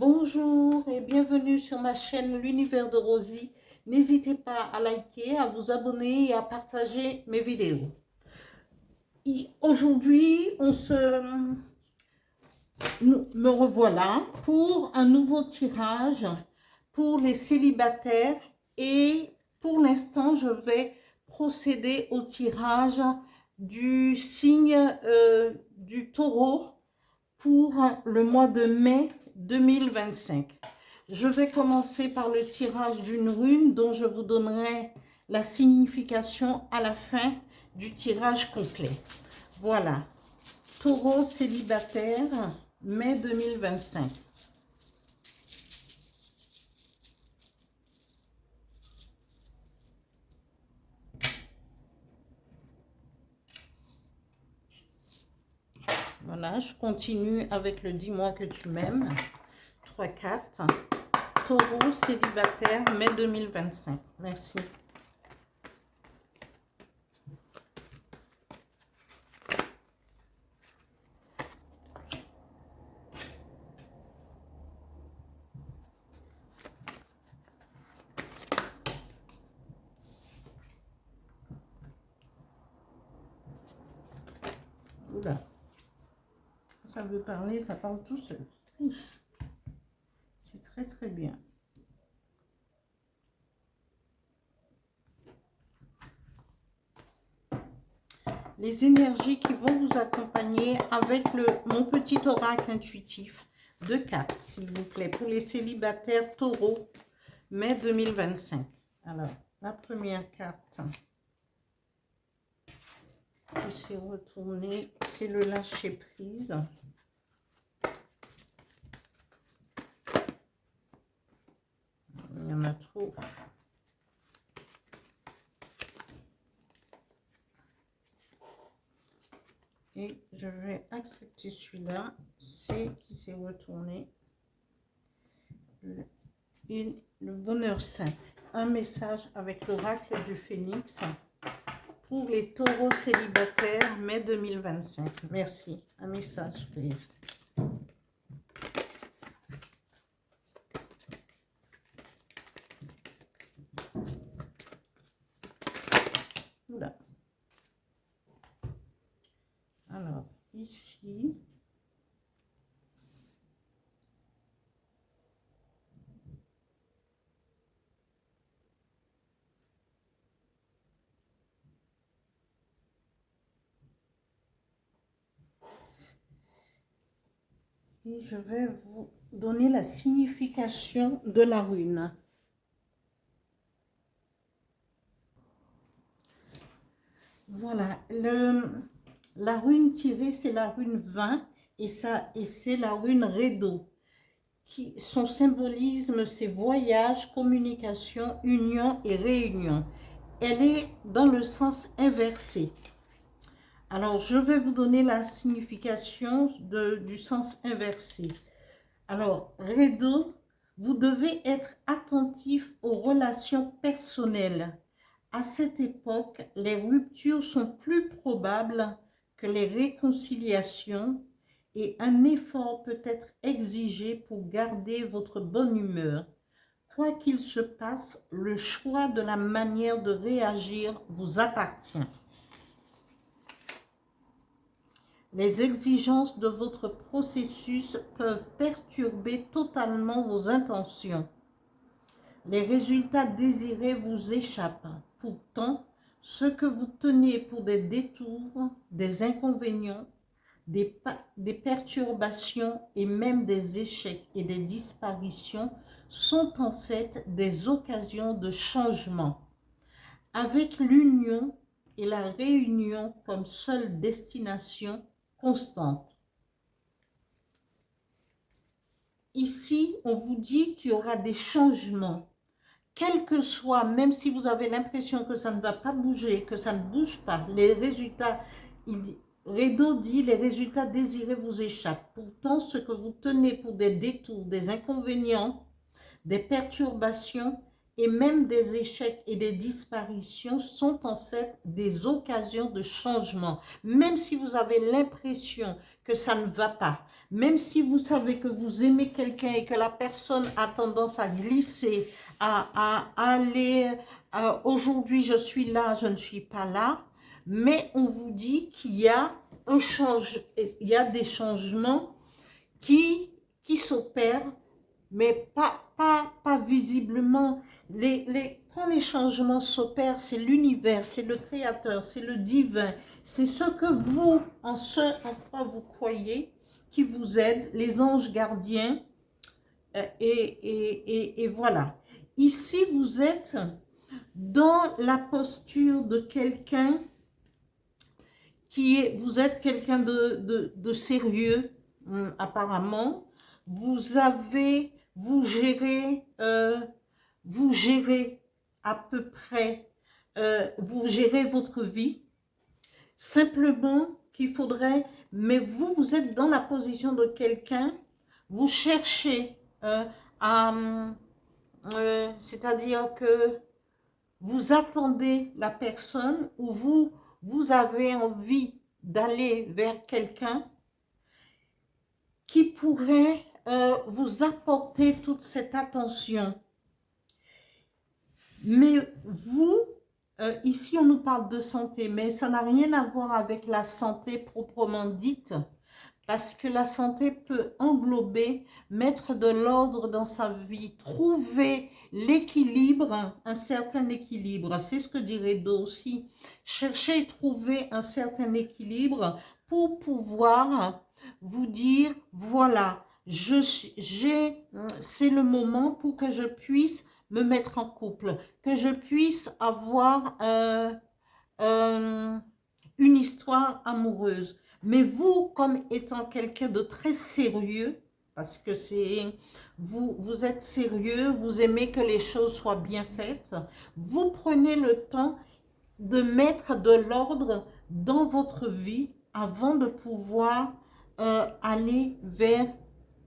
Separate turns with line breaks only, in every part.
Bonjour et bienvenue sur ma chaîne L'Univers de Rosie. N'hésitez pas à liker, à vous abonner et à partager mes vidéos. Aujourd'hui, me revoilà pour un nouveau tirage pour les célibataires et pour l'instant, je vais procéder au tirage du signe du taureau pour le mois de mai 2025. Je vais commencer par le tirage d'une rune dont je vous donnerai la signification à la fin du tirage complet. Voilà, taureau célibataire, mai 2025. Voilà, je continue avec le dis-moi que tu m'aimes. 3, 4. Taureau célibataire, mai 2025. Merci. Oula. Ça veut parler, ça parle tout seul. C'est très très bien. Les énergies qui vont vous accompagner avec mon petit oracle intuitif de cartes, s'il vous plaît, pour les célibataires taureaux, mai 2025. Alors, la première carte qui s'est retournée, c'est le lâcher prise. Il y en a trop. Et je vais accepter celui-là, c'est qui s'est retourné. Le bonheur saint. Un message avec l'oracle du phénix pour les taureaux célibataires, mai 2025. Merci. Un message, please. Oula. Alors, ici, et je vais vous donner la signification de la rune. Voilà, la rune tirée, c'est la rune 20 et c'est la rune Redo. Son symbolisme, c'est voyage, communication, union et réunion. Elle est dans le sens inversé. Alors, je vais vous donner la signification du sens inversé. Alors, Redo, vous devez être attentif aux relations personnelles. À cette époque, les ruptures sont plus probables que les réconciliations et un effort peut être exigé pour garder votre bonne humeur. Quoi qu'il se passe, le choix de la manière de réagir vous appartient. Les exigences de votre processus peuvent perturber totalement vos intentions. Les résultats désirés vous échappent. Pourtant, ce que vous tenez pour des détours, des inconvénients, des perturbations et même des échecs et des disparitions sont en fait des occasions de changement. Avec l'union et la réunion comme seule destination constante. Ici, on vous dit qu'il y aura des changements. Quel que soit, même si vous avez l'impression que ça ne va pas bouger, que ça ne bouge pas, les résultats, Redo dit, les résultats désirés vous échappent. Pourtant, ce que vous tenez pour des détours, des inconvénients, des perturbations et même des échecs et des disparitions sont en fait des occasions de changement. Même si vous avez l'impression que ça ne va pas, même si vous savez que vous aimez quelqu'un et que la personne a tendance à glisser, à aller, aujourd'hui je suis là, je ne suis pas là, mais on vous dit qu'il y a il y a des changements qui s'opèrent, mais pas visiblement. Quand les changements s'opèrent, c'est l'univers, c'est le créateur, c'est le divin, c'est ce que vous, en quoi vous croyez, qui vous aide, les anges gardiens, et voilà. Ici, vous êtes dans la posture de quelqu'un vous êtes quelqu'un de sérieux, apparemment. Vous gérez à peu près, vous gérez votre vie. Simplement qu'il faudrait, mais vous êtes dans la position de quelqu'un, vous cherchez c'est-à-dire que vous attendez la personne ou vous avez envie d'aller vers quelqu'un qui pourrait vous apporter toute cette attention. Mais vous, ici on nous parle de santé, mais ça n'a rien à voir avec la santé proprement dite, parce que la santé peut englober, mettre de l'ordre dans sa vie, trouver l'équilibre, un certain équilibre. C'est ce que dirait Do aussi. Chercher et trouver un certain équilibre pour pouvoir vous dire, voilà, c'est le moment pour que je puisse me mettre en couple, que je puisse avoir une histoire amoureuse. Mais vous, comme étant quelqu'un de très sérieux, parce que vous êtes sérieux, vous aimez que les choses soient bien faites, vous prenez le temps de mettre de l'ordre dans votre vie avant de pouvoir aller vers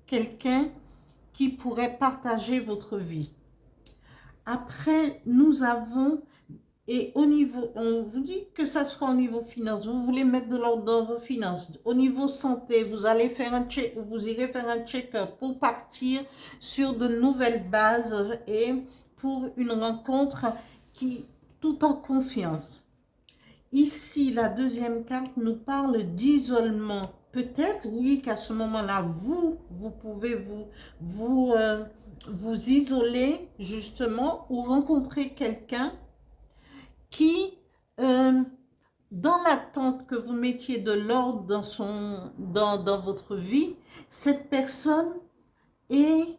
quelqu'un qui pourrait partager votre vie. Après, nous avons, et au niveau, on vous dit que ça soit au niveau finance, vous voulez mettre de l'ordre dans vos finances. Au niveau santé, vous allez faire vous irez faire un check-up pour partir sur de nouvelles bases et pour une rencontre tout en confiance. Ici, la deuxième carte nous parle d'isolement. Peut-être, oui, qu'à ce moment-là, vous pouvez vous isoler, justement, ou rencontrer quelqu'un qui, dans l'attente que vous mettiez de l'ordre dans votre vie, cette personne est,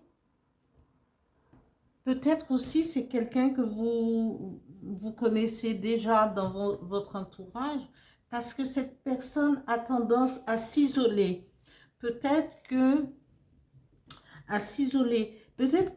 peut-être aussi, c'est quelqu'un que vous connaissez déjà dans votre entourage, parce que cette personne a tendance à s'isoler. Peut-être que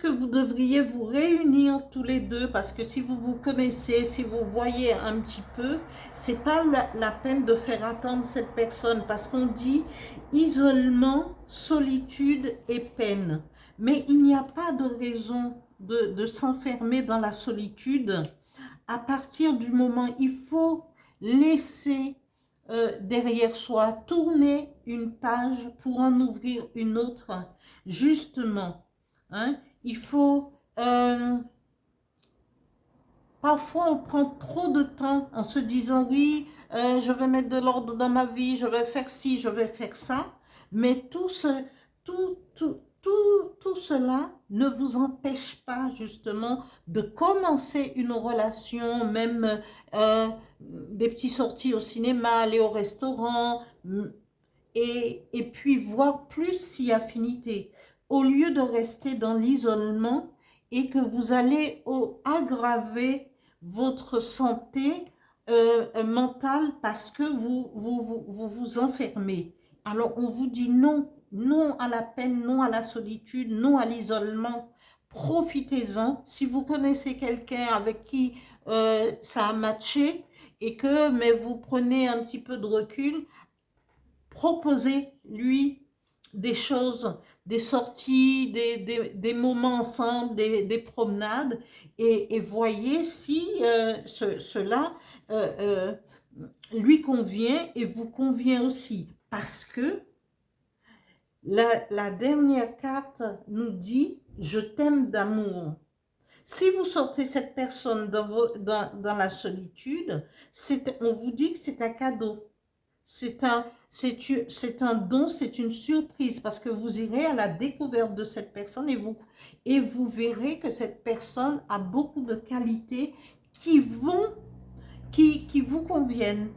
vous devriez vous réunir tous les deux, parce que si vous vous connaissez, si vous voyez un petit peu, c'est pas la peine de faire attendre cette personne, parce qu'on dit isolement, solitude et peine. Mais il n'y a pas de raison de s'enfermer dans la solitude. À partir du moment, il faut laisser derrière soi, tourner une page pour en ouvrir une autre, justement. Hein? Il faut... parfois, on prend trop de temps en se disant, oui, je vais mettre de l'ordre dans ma vie, je vais faire ci, je vais faire ça. Mais tout cela ne vous empêche pas justement de commencer une relation, même des petites sorties au cinéma, aller au restaurant, et puis voir plus si affinité, au lieu de rester dans l'isolement et que vous allez aggraver votre santé mentale parce que vous enfermez. Alors on vous dit non. Non à la peine, non à la solitude, non à l'isolement. Profitez-en. Si vous connaissez quelqu'un avec qui ça a matché mais vous prenez un petit peu de recul, proposez-lui des choses des sorties, des moments ensemble, des promenades, et voyez si cela lui convient et vous convient aussi. Parce que la dernière carte nous dit « Je t'aime d'amour ». Si vous sortez cette personne dans la solitude, on vous dit que c'est un cadeau. C'est un don, c'est une surprise parce que vous irez à la découverte de cette personne et vous verrez que cette personne a beaucoup de qualités qui vous conviennent.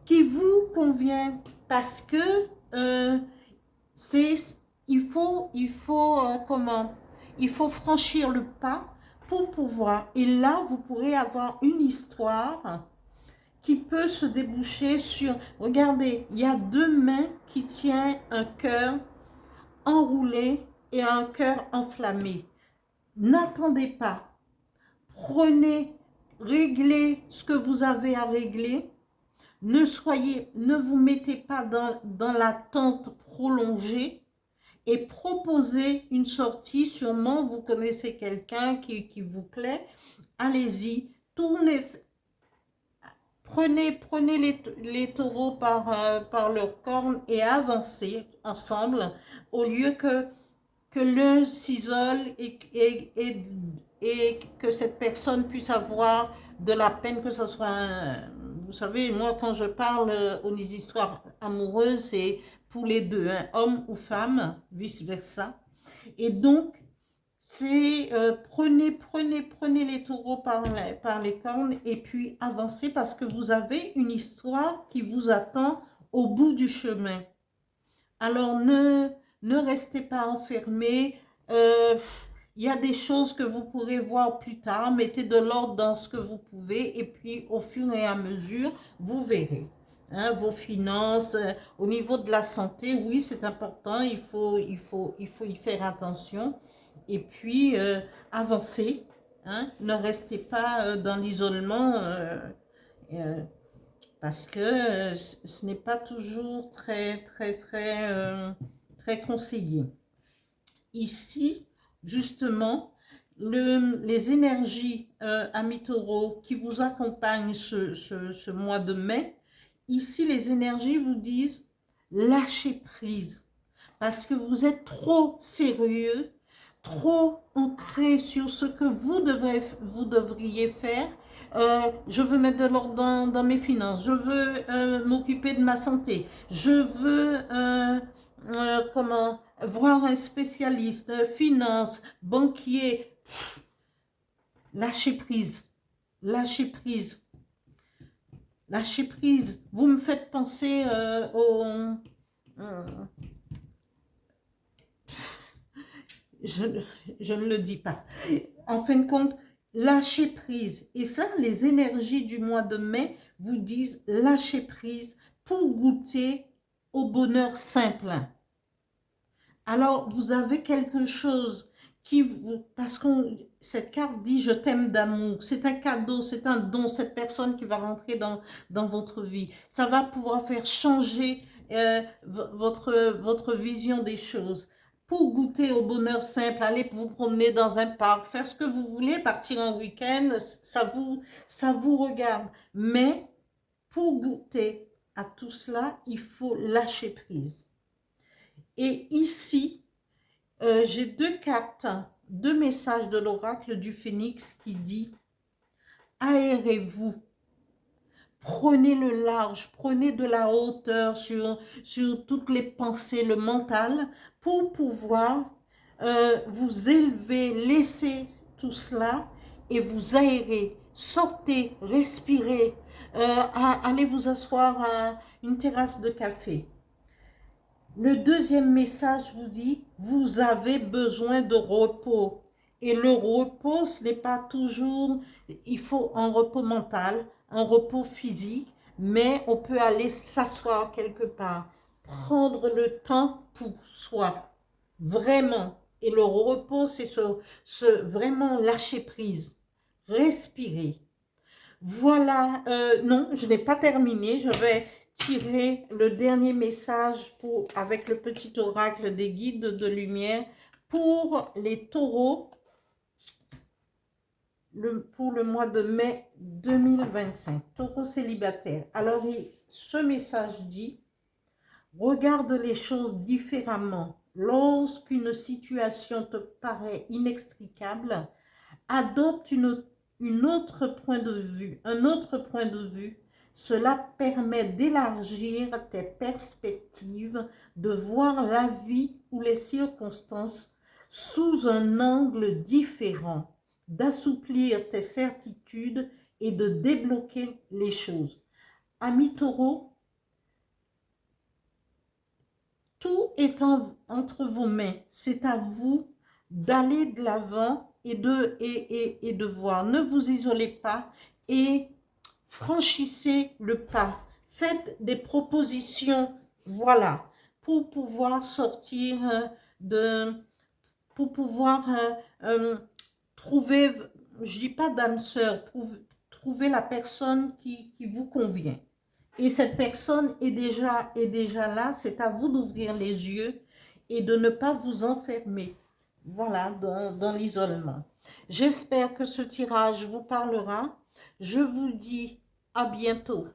Qui vous conviennent parce que il faut comment? Il faut franchir le pas pour pouvoir. Et là, vous pourrez avoir une histoire qui peut se déboucher sur... Regardez, il y a deux mains qui tiennent un cœur enroulé et un cœur enflammé. N'attendez pas. Prenez, réglez ce que vous avez à régler. Ne vous mettez pas dans l'attente prolongée et proposez une sortie. Sûrement, vous connaissez quelqu'un qui vous plaît. Allez-y. Prenez les taureaux par leurs cornes et avancez ensemble au lieu que l'un s'isole et que cette personne puisse avoir de la peine, que ce soit vous savez, moi quand je parle aux histoires amoureuses, c'est pour les deux, hein, homme ou femme, vice versa. Et donc, c'est prenez les taureaux par les cornes et puis avancez parce que vous avez une histoire qui vous attend au bout du chemin. Alors, ne restez pas enfermés. Il y a des choses que vous pourrez voir plus tard. Mettez de l'ordre dans ce que vous pouvez et puis au fur et à mesure, vous verrez. Hein, vos finances, au niveau de la santé, oui, c'est important. Il faut y faire attention. Et puis, avancez. Hein, ne restez pas dans l'isolement parce que ce n'est pas toujours très conseillé. Ici, justement, les énergies amis taureaux qui vous accompagnent ce mois de mai, ici les énergies vous disent lâchez prise parce que vous êtes trop sérieux, trop ancré sur ce que vous devriez faire. Je veux mettre de l'ordre dans mes finances, je veux m'occuper de ma santé, je veux voir un spécialiste, finance, banquier. Lâchez prise, lâchez prise, lâchez prise. Vous me faites penser je ne le dis pas. En fin de compte, lâchez prise. Et ça, les énergies du mois de mai vous disent lâchez prise pour goûter au bonheur simple. Alors, vous avez quelque chose qui vous... Parce que cette carte dit « Je t'aime d'amour ». C'est un cadeau, c'est un don, cette personne qui va rentrer dans votre vie. Ça va pouvoir faire changer votre vision des choses. Pour goûter au bonheur simple, aller vous promener dans un parc, faire ce que vous voulez, partir en week-end, ça vous regarde. Mais pour goûter à tout cela, il faut lâcher prise. Et ici, j'ai deux cartes, deux messages de l'oracle du Phénix qui dit « Aérez-vous, prenez le large, prenez de la hauteur sur toutes les pensées, le mental, pour pouvoir vous élever, laisser tout cela et vous aérer. Sortez, respirez, allez vous asseoir à une terrasse de café. » Le deuxième message vous dit, vous avez besoin de repos. Et le repos, ce n'est pas toujours, il faut un repos mental, un repos physique, mais on peut aller s'asseoir quelque part, prendre le temps pour soi, vraiment. Et le repos, c'est vraiment lâcher prise, respirer. Voilà, non, je n'ai pas terminé, je vais tirer le dernier message avec le petit oracle des guides de lumière pour les taureaux pour le mois de mai 2025. Taureau célibataire. Alors, ce message dit, regarde les choses différemment. Lorsqu'une situation te paraît inextricable, adopte un autre point de vue. Cela permet d'élargir tes perspectives, de voir la vie ou les circonstances sous un angle différent, d'assouplir tes certitudes et de débloquer les choses. Amis taureaux, tout est entre vos mains. C'est à vous d'aller de l'avant et de voir. Ne vous isolez pas et franchissez le pas. Faites des propositions, voilà, pour pouvoir sortir pour pouvoir trouver, je dis pas d'âme sœur, trouver la personne qui vous convient. Et cette personne est déjà là. C'est à vous d'ouvrir les yeux et de ne pas vous enfermer. Voilà, dans l'isolement. J'espère que ce tirage vous parlera. Je vous dis à bientôt.